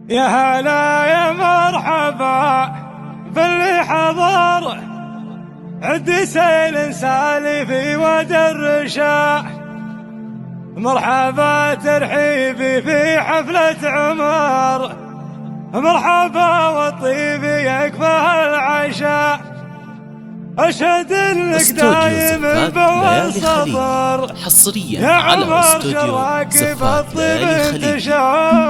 يا هلا يا مرحبا باللي حضر، عد سيل سالي في واد الرشا. مرحبا ترحيبي في حفلة عمر، مرحبا والطيب يكفى العشاء. أشهد انك دايم بأول سطر حصريا على استوديو زفات ليالي خليج.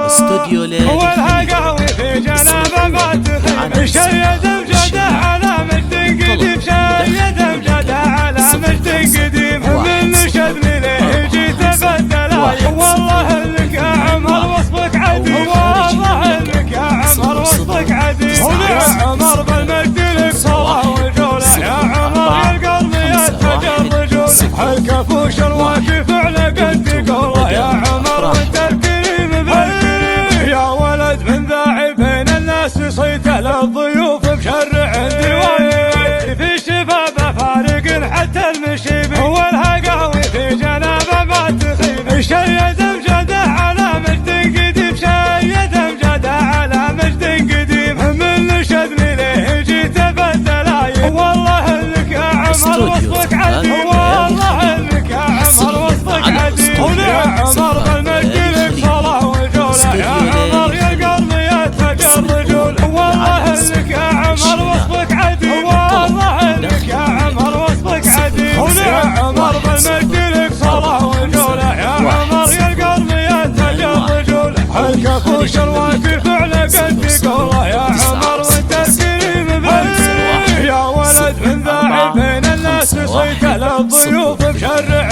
استوديو ليالي والهقاوي في جنابه ما تخيب، شيد بجده على مجد قديم، شيد بجده على مجد قديم. من نشدني ليه جيت بدلاي، والله انك يا عمر وصفك عديم، والله انك يا عمر وصفك عديم. يا عمر بالمجد لك صلاة وجولة، يا عمر يا القلب يتهجر رجوله. الكفوش الواقف على قد قوله، يا عمر وانت الكريم بالكريم. يا ولد من ذاعي بين الناس صيته للضيوف مشرع ديواني، في شبابه فارق حتى المشيب، والهقاوي في جنابه ما تخيب. شيد مجده على مجد قديم، شيد مجده على مجد قديم. من نشدني ليه جيت بدلاي، والله انك يا عمر وصفك عديم، والله انك يا عمر وصفك عديم. يا عمر بالمجد لك صلاة وجولة، يا عمر يا القلب يتهجر رجوله. والله انك يا عمر وصفك عديم، والله انك يا عمر وصفك عديم. يا عمر بالمجد لك صلاة وجولة، يا عمر يا القلب يتهجر رجوله. الكفوش الواقف على قد قوله، يا عمر وانت الكريم بالكريم. يا ولد من ذاعي بين الناس صيته للضيوف مشرع